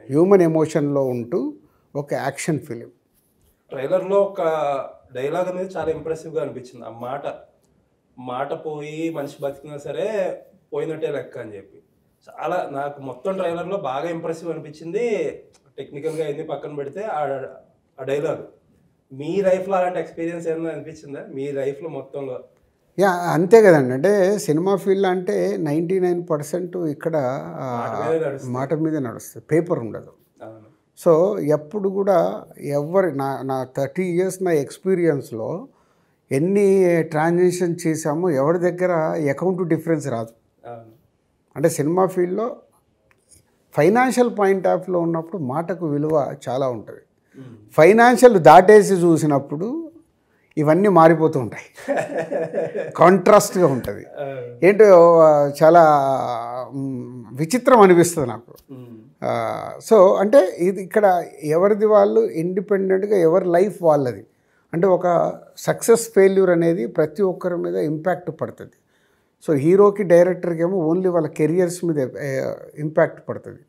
Human ఎమోషన్లో ఉంటూ ఒక action film. ట్రైలర్లో ఒక డైలాగ్ అనేది చాలా ఇంప్రెసివ్గా అనిపించింది. ఆ మాట పోయి మనిషి బతికినా సరే పోయినట్టే లెక్క అని చెప్పి చాలా నాకు మొత్తం ట్రైలర్లో బాగా ఇంప్రెసివ్ అనిపించింది. టెక్నికల్గా ఎన్ని పక్కన పెడితే ఆ డైలాగ్ మీ లైఫ్లో అలాంటి ఎక్స్పీరియన్స్ ఏమైనా అనిపించిందా మీ లైఫ్లో మొత్తంలో? యా అంతే కదండి. అంటే సినిమా ఫీల్డ్ అంటే 99% ఇక్కడ మాట మీద నడుస్తుంది, పేపర్ ఉండదు. సో ఎప్పుడు కూడా నా 30 years నా ఎక్స్పీరియన్స్లో ఎన్ని ట్రాన్సాక్షన్ చేశామో ఎవరి దగ్గర అకౌంట్ డిఫరెన్స్ రాదు. అంటే సినిమా ఫీల్డ్లో ఫైనాన్షియల్ పాయింట్ ఆఫ్ వ్యూలో ఉన్నప్పుడు మాటకు విలువ చాలా ఉంటుంది. ఫైనాన్షియల్ దాటేసి చూసినప్పుడు ఇవన్నీ మారిపోతూ ఉంటాయి, కాంట్రాస్ట్గా ఉంటుంది. ఏంటో చాలా విచిత్రం అనిపిస్తుంది నాకు. సో అంటే ఇది ఇక్కడ ఎవరిది వాళ్ళు ఇండిపెండెంట్గా ఎవరి లైఫ్ వాళ్ళది. అంటే ఒక సక్సెస్ ఫెయిల్యూర్ అనేది ప్రతి ఒక్కరి మీద ఇంపాక్ట్ పడుతుంది. సో హీరోకి డైరెక్టర్కి ఏమో ఓన్లీ వాళ్ళ కెరియర్స్ మీద ఇంపాక్ట్ పడుతుంది,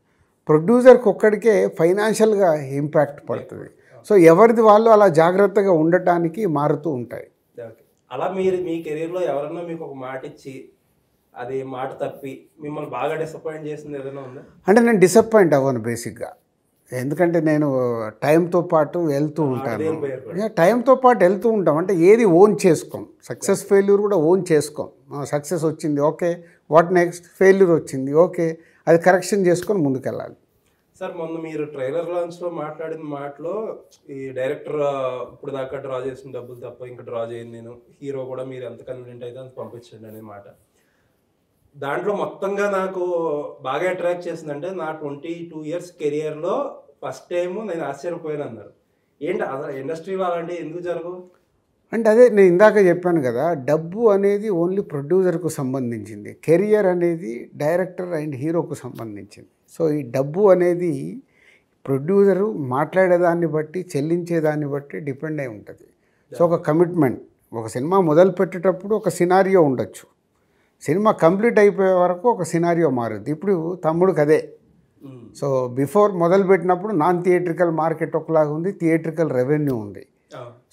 ప్రొడ్యూసర్కి ఒక్కడికే ఫైనాన్షియల్గా ఇంపాక్ట్ పడుతుంది. సో ఎవరిది వాళ్ళు అలా జాగ్రత్తగా ఉండటానికి మారుతూ ఉంటాయి. అలా మీరు మీ కెరీర్లో ఎవరన్నా మీకు ఒక మాట ఇచ్చి అది మాట తప్పి మిమ్మల్ని బాగా డిసప్పాయింట్ చేసింది ఏదైనా ఉందా? అంటే నేను డిసప్పాయింట్ అవ్వను బేసిక్గా, ఎందుకంటే నేను టైంతో పాటు వెళ్తూ ఉంటాను. టైంతో పాటు వెళ్తూ ఉంటాం. అంటే ఏది ఓన్ చేసుకోం, సక్సెస్ ఫెయిల్యూర్ కూడా ఓన్ చేసుకోం. సక్సెస్ వచ్చింది ఓకే, వాట్ నెక్స్ట్, ఫెయిల్యూర్ వచ్చింది ఓకే, అది కరెక్షన్ చేసుకొని ముందుకెళ్ళాలి. సార్ మొన్న మీరు ట్రైలర్ లాంచ్లో మాట్లాడిన మాటలో ఈ డైరెక్టర్ ఇప్పుడు దాకా డ్రా చేసిన డబ్బులు తప్ప ఇంకా డ్రా చేయను నేను, హీరో కూడా మీరు ఎంత కన్వీనియంట్ అయితే అంత పంపించండి అనే మాట, దాంట్లో మొత్తంగా నాకు బాగా అట్రాక్ట్ చేసిందంటే నా 22 years కెరియర్లో ఫస్ట్ టైము నేను ఆశ్చర్యపోయాను అన్నారు. ఏంటి అసలు ఇండస్ట్రీలో అలాంటివి ఎందుకు జరగవు? అంటే అదే నేను ఇందాక చెప్పాను కదా, డబ్బు అనేది ఓన్లీ ప్రొడ్యూసర్కు సంబంధించింది, కెరియర్ అనేది డైరెక్టర్ అండ్ హీరోకు సంబంధించింది. సో ఈ డబ్బు అనేది ప్రొడ్యూసరు మాట్లాడేదాన్ని బట్టి చెల్లించేదాన్ని బట్టి డిపెండ్ అయి ఉంటుంది. సో ఒక కమిట్మెంట్, ఒక సినిమా మొదలు పెట్టేటప్పుడు ఒక సినారియో ఉండొచ్చు, సినిమా కంప్లీట్ అయిపోయే వరకు ఒక సినారియో మారుద్ది. ఇప్పుడు తమ్ముడికి అదే. సో బిఫోర్ మొదలుపెట్టినప్పుడు నాన్ థియేట్రికల్ మార్కెట్ ఒకలాగా ఉంది, థియేట్రికల్ రెవెన్యూ ఉంది.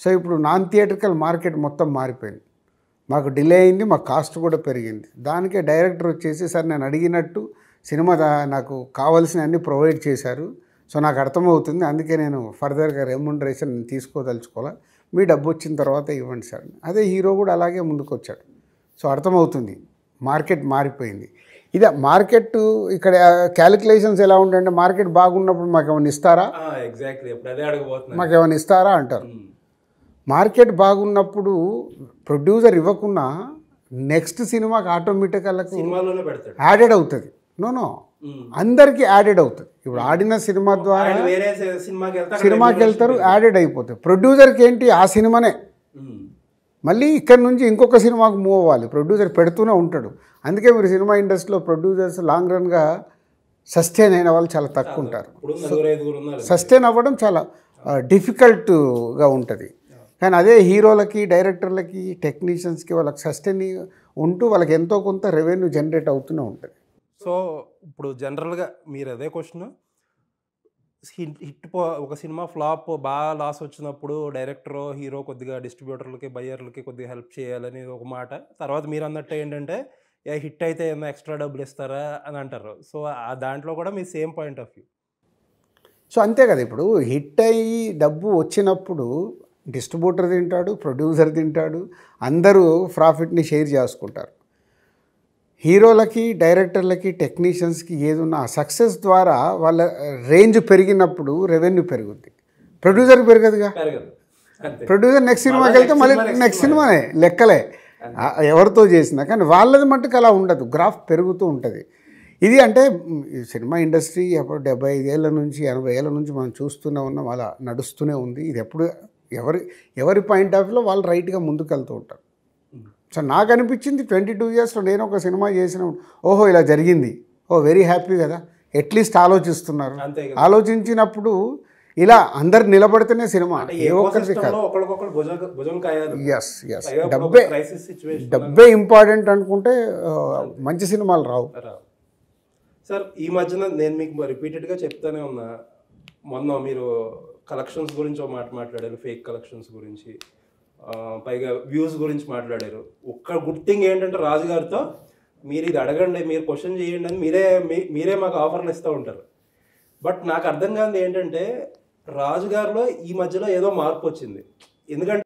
సో ఇప్పుడు నాన్ థియేట్రికల్ మార్కెట్ మొత్తం మారిపోయింది, మాకు డిలే అయింది, మా కాస్ట్ కూడా పెరిగింది. దానికే డైరెక్టర్ వచ్చేసి సార్ నేను అడిగినట్టు సినిమా నాకు కావాల్సిన అన్ని ప్రొవైడ్ చేశారు, సో నాకు అర్థమవుతుంది, అందుకే నేను ఫర్దర్గా రెమ్యునరేషన్ తీసుకోదలుచుకోవాలి, మీ డబ్బు వచ్చిన తర్వాత ఇవ్వండి సార్. అదే హీరో కూడా అలాగే ముందుకు వచ్చాడు. సో అర్థమవుతుంది మార్కెట్ మారిపోయింది. ఇది మార్కెట్ ఇక్కడ క్యాలిక్యులేషన్స్ ఎలా ఉంటాయంటే మార్కెట్ బాగున్నప్పుడు మాకు ఏమైనా ఇస్తారా, మాకు ఏమైనా ఇస్తారా అంటారు. మార్కెట్ బాగున్నప్పుడు ప్రొడ్యూసర్ ఇవ్వకుండా నెక్స్ట్ సినిమాకి ఆటోమేటిక్గా యాడెడ్ అవుతుంది. నో అందరికీ యాడెడ్ అవుతుంది. ఇప్పుడు ఆడిన సినిమా ద్వారా సినిమాకి వెళ్తారు, యాడెడ్ అయిపోతుంది. ప్రొడ్యూసర్కి ఏంటి ఆ సినిమానే మళ్ళీ ఇక్కడ నుంచి ఇంకొక సినిమాకు మూవ్ అవ్వాలి, ప్రొడ్యూసర్ పెడుతూనే ఉంటాడు. అందుకే మీరు సినిమా ఇండస్ట్రీలో ప్రొడ్యూసర్స్ లాంగ్ రన్గా సస్టైన్ అయిన వాళ్ళు చాలా తక్కువ ఉంటారు. సస్టైన్ అవ్వడం చాలా డిఫికల్ట్గా ఉంటుంది. కానీ అదే హీరోలకి, డైరెక్టర్లకి, టెక్నీషియన్స్కి వాళ్ళకి సస్టైన్ ఉంటూ వాళ్ళకి ఎంతో కొంత రెవెన్యూ జనరేట్ అవుతూనే ఉంటుంది. సో ఇప్పుడు జనరల్గా మీరు అదే క్వశ్చన్, ఒక సినిమా ఫ్లాప్ బాగా లాస్ వచ్చినప్పుడు డైరెక్టర్ హీరో కొద్దిగా డిస్ట్రిబ్యూటర్లకి, బయ్యర్లకి కొద్దిగా హెల్ప్ చేయాలని ఒక మాట, తర్వాత మీరు అన్నట్టు ఏంటంటే హిట్ అయితే ఏమైనా ఎక్స్ట్రా డబ్బులు ఇస్తారా అని అంటారు. సో ఆ దాంట్లో కూడా మీ same point of view. So అంతే కదా, ఇప్పుడు హిట్ అయ్యి డబ్బు వచ్చినప్పుడు డిస్ట్రిబ్యూటర్ తింటాడు, ప్రొడ్యూసర్ తింటాడు, అందరూ ప్రాఫిట్ని షేర్ చేసుకుంటారు. హీరోలకి, డైరెక్టర్లకి, టెక్నీషియన్స్కి ఏదున్నా సక్సెస్ ద్వారా వాళ్ళ రేంజ్ పెరిగినప్పుడు రెవెన్యూ పెరుగుద్ది, ప్రొడ్యూసర్కి పెరగదుగా. ప్రొడ్యూసర్ నెక్స్ట్ సినిమాకి వెళ్తే మళ్ళీ నెక్స్ట్ సినిమానే లెక్కలే ఎవరితో చేసినా, కానీ వాళ్ళది మట్టుకు అలా ఉండదు, గ్రాఫ్ పెరుగుతూ ఉంటుంది. ఇది అంటే సినిమా ఇండస్ట్రీ ఎప్పుడు 75 ఏళ్ళ నుంచి 80 ఏళ్ళ నుంచి మనం చూస్తూనే ఉన్నాం, అలా నడుస్తూనే ఉంది. ఇది ఎప్పుడు ఎవరి పాయింట్ ఆఫ్ వ్యూలో వాళ్ళు రైట్గా ముందుకు వెళ్తూ ఉంటారు. సో నాకు అనిపించింది 22 yearsలో నేను ఒక సినిమా చేసిన, ఓహో ఇలా జరిగింది, ఓ వెరీ హ్యాపీ కదా, అట్లీస్ట్ ఆలోచిస్తున్నారు. ఆలోచించినప్పుడు ఇలా అందరు నిలబడితేనే సినిమా, ఏ ఒక్కరికి కాదు. ఎస్ ఎస్ డబ్బే ఇంపార్టెంట్ అనుకుంటే మంచి సినిమాలు రావు. సార్ ఈ మధ్యన నేను మీకు రిపీటెడ్గా చెప్తానే ఉన్నా, మొన్న మీరు కలెక్షన్స్ గురించి ఒక మాట మాట్లాడారు, ఫేక్ కలెక్షన్స్ గురించి, పైగా వ్యూస్ గురించి మాట్లాడారు. ఒక్క గుడ్ థింగ్ ఏంటంటే రాజు గారితో మీరు ఇది అడగండి, మీరు క్వశ్చన్ చేయండి అని మీరే మాకు ఆఫర్లు ఇస్తూ ఉంటారు. బట్ నాకు అర్థం కానిది ఏంటంటే రాజు గారిలో ఈ మధ్యలో ఏదో మార్పు వచ్చింది. ఎందుకంటే